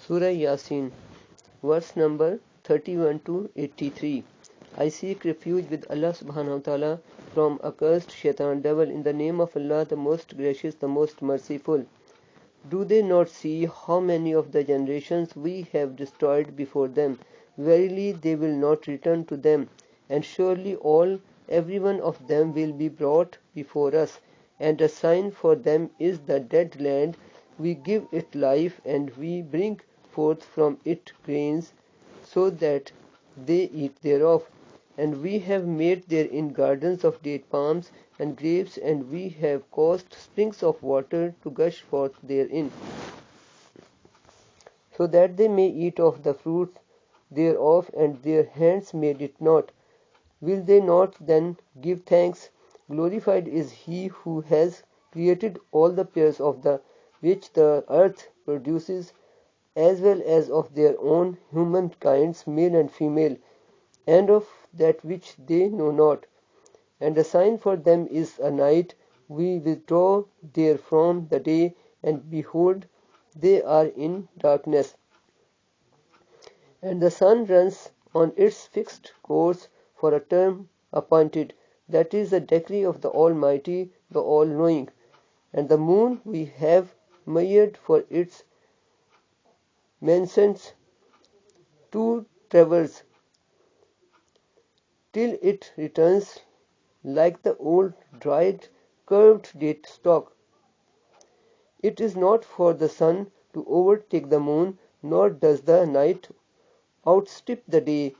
Surah Yaseen, verse number 31 to 83. I seek refuge with Allah subhanahu wa ta'ala from accursed shaitan devil in the name of Allah, the most gracious, the most merciful. Do they not see how many of the generations we have destroyed before them? Verily they will not return to them, and surely every one of them will be brought before us. And a sign for them is the dead land. We give it life, and we bring forth from it grains, so that they eat thereof. And we have made therein gardens of date palms and grapes, and we have caused springs of water to gush forth therein, so that they may eat of the fruit thereof, and their hands made it not. Will they not then give thanks? Glorified is he who has created all the pairs of the which the earth produces, as well as of their own humankinds, male and female, and of that which they know not. And a sign for them is a night. We withdraw therefrom the day, and behold, they are in darkness. And the sun runs on its fixed course for a term appointed. That is the decree of the Almighty, the All-Knowing. And the moon we have measured for its mentions to traverse, till it returns like the old dried curved date stalk. It is not for the sun to overtake the moon, nor does the night outstrip the day.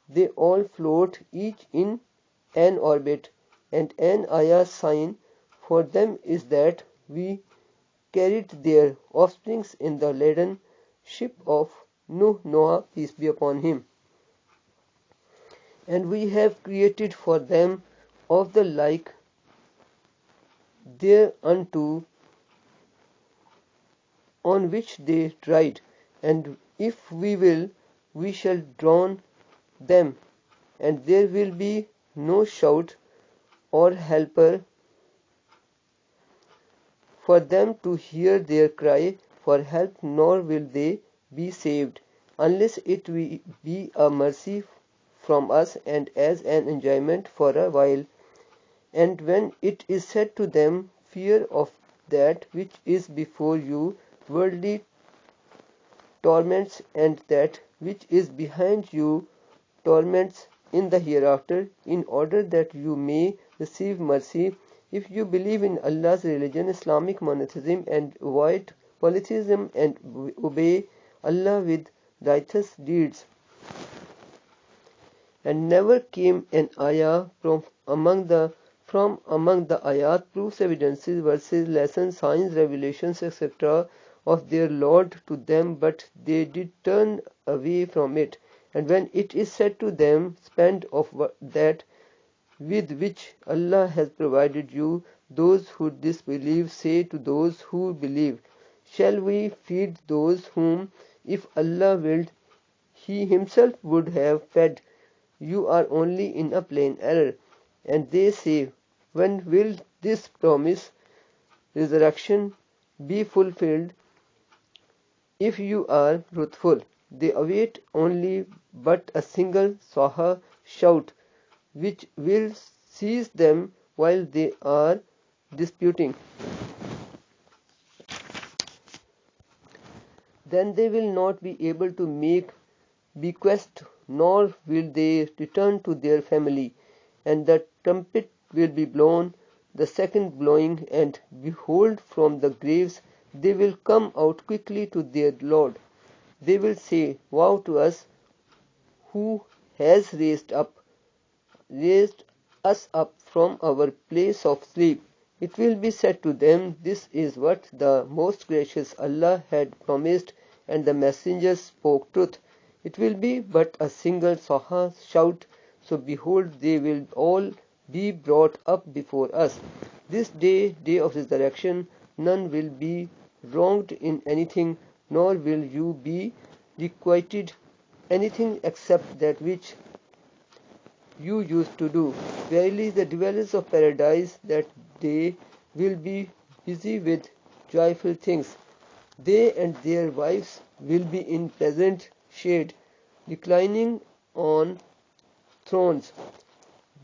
They all float, each in an orbit, and an ayah sign for them is that we carried their offsprings in the laden ship of Noah, peace be upon him. And we have created for them of the like thereunto, on which they ride, and if we will, we shall drown them, and there will be no shout or helper for them to hear their cry for help, nor will they be saved, unless it be a mercy from us and as an enjoyment for a while. And when it is said to them, fear of that which is before you, worldly torments, and that which is behind you, torments in the hereafter, in order that you may receive mercy, if you believe in Allah's religion, Islamic monotheism, and avoid polytheism, and obey Allah with righteous deeds. And never came an ayah from among the ayat, proofs, evidences, verses, lessons, signs, revelations, etc. of their Lord to them, but they did turn away from it. And when it is said to them, spend of that with which Allah has provided you, those who disbelieve say to those who believe, shall we feed those whom, if Allah willed, He Himself would have fed? You are only in a plain error. And they say, when will this promise resurrection be fulfilled? If you are truthful, they await only but a single saha shout, which will seize them while they are disputing. Then they will not be able to make bequest, nor will they return to their family. And the trumpet will be blown, the second blowing, and behold, from the graves they will come out quickly to their Lord. They will say, woe to us, who has raised us up from our place of sleep. It will be said to them, this is what the most gracious Allah had promised, and the messengers spoke truth. It will be but a single saha shout, so behold, they will all be brought up before us. This day of resurrection, none will be wronged in anything, nor will you be requited anything except that which you used to do. Verily, the dwellers of paradise that day will be busy with joyful things. They and their wives will be in pleasant shade, reclining on thrones.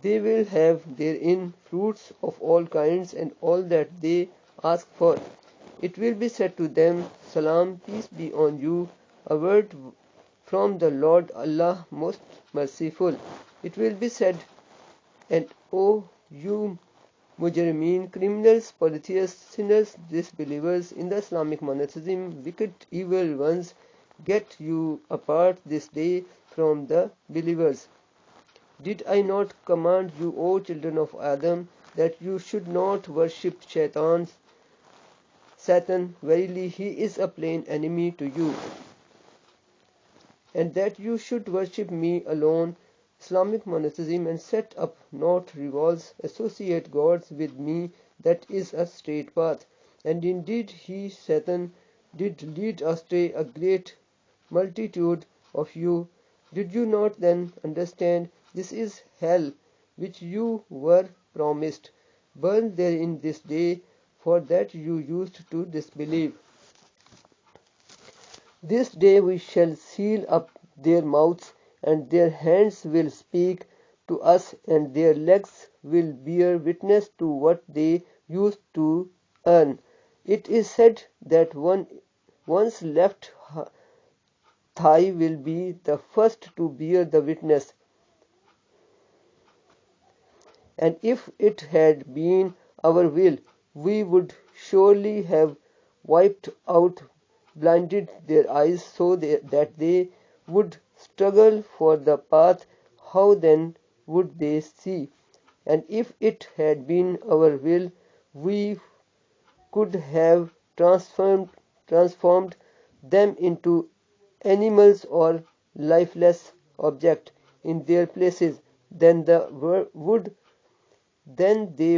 They will have therein fruits of all kinds and all that they ask for. It will be said to them, Salam, peace be on you, a word from the Lord Allah most merciful. It will be said, and O you Mujrimeen, criminals, polytheists, sinners, disbelievers in the Islamic monotheism, wicked, evil ones, get you apart this day from the believers. Did I not command you, O children of Adam, that you should not worship Satan, verily he is a plain enemy to you, and that you should worship me alone, Islamic monotheism, and set up not rivals, associate gods with me, that is a straight path. And indeed he, Satan, did lead astray a great multitude of you. Did you not then understand? This is hell, which you were promised. Burn therein this day, for that you used to disbelieve. This day we shall seal up their mouths, and their hands will speak to us, and their legs will bear witness to what they used to earn. It is said that one's left thigh will be the first to bear the witness, and if it had been our will, we would surely have wiped out, blinded their eyes so that they would struggle for the path. How then would they see? And if it had been our will, we could have transformed them into animals or lifeless objects in their places. Then they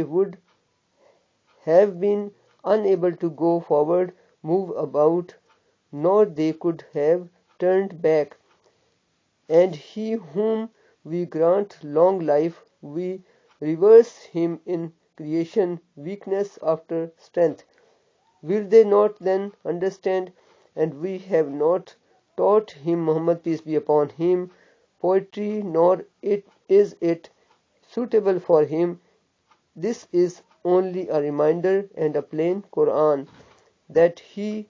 would have been unable to go forward, move about, nor they could have turned back. And he whom we grant long life, we reverse him in creation, weakness after strength. Will they not then understand? And we have not taught him, Muhammad peace be upon him, poetry, nor is it suitable for him. This is only a reminder and a plain Quran, that he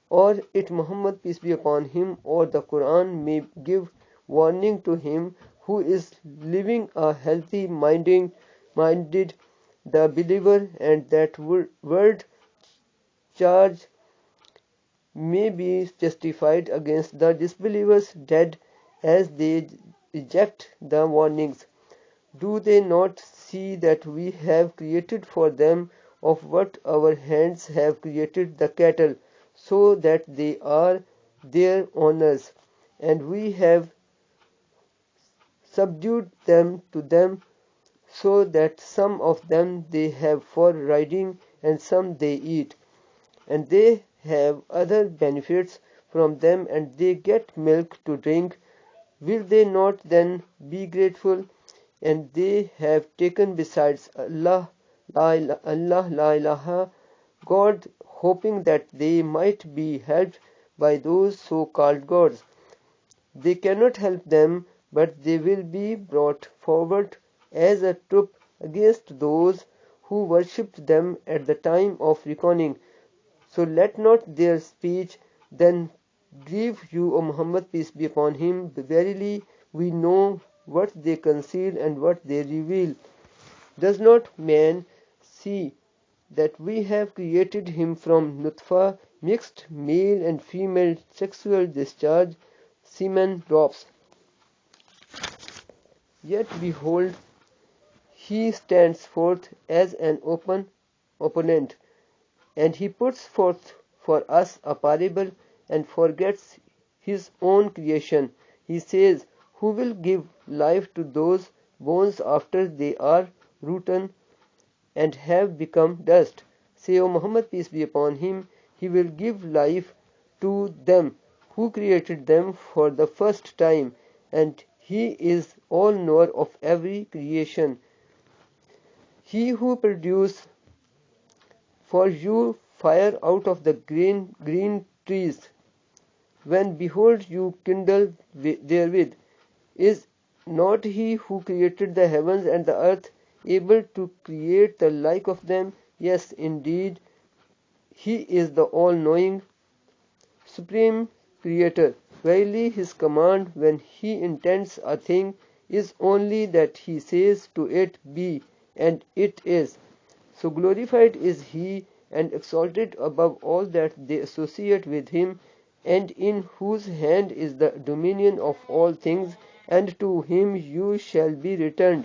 or it, Muhammad peace be upon him, or the Quran may give warning to him who is living a healthy minded the believer, and that word charge may be justified against the disbelievers dead as they reject the warnings. Do they not see that we have created for them of what our hands have created the cattle, so that they are their owners, and we have subdued them to them, so that some of them they have for riding, and some they eat, and they have other benefits from them, and they get milk to drink. Will they not then be grateful? And they have taken besides Allah la ilaha God, hoping that they might be helped by those so-called gods. They cannot help them, but they will be brought forward as a troop against those who worshipped them at the time of reckoning. So let not their speech then grieve you, O Muhammad, peace be upon him. Verily we know what they conceal and what they reveal. Does not man see that we have created him from nutfa, mixed male and female sexual discharge, semen drops? Yet behold, he stands forth as an open opponent, and he puts forth for us a parable and forgets his own creation. He says, who will give life to those bones after they are rotten and have become dust? Say, O Muhammad, peace be upon him, he will give life to them who created them for the first time, and he is all knower of every creation. He who produced for you fire out of the green trees, when behold you kindle therewith. Is not he who created the heavens and the earth able to create the like of them? Yes, indeed, he is the all-knowing, supreme creator. Verily his command when he intends a thing is only that he says to it, be, and it is. So glorified is he and exalted above all that they associate with him, and in whose hand is the dominion of all things, and to him you shall be returned.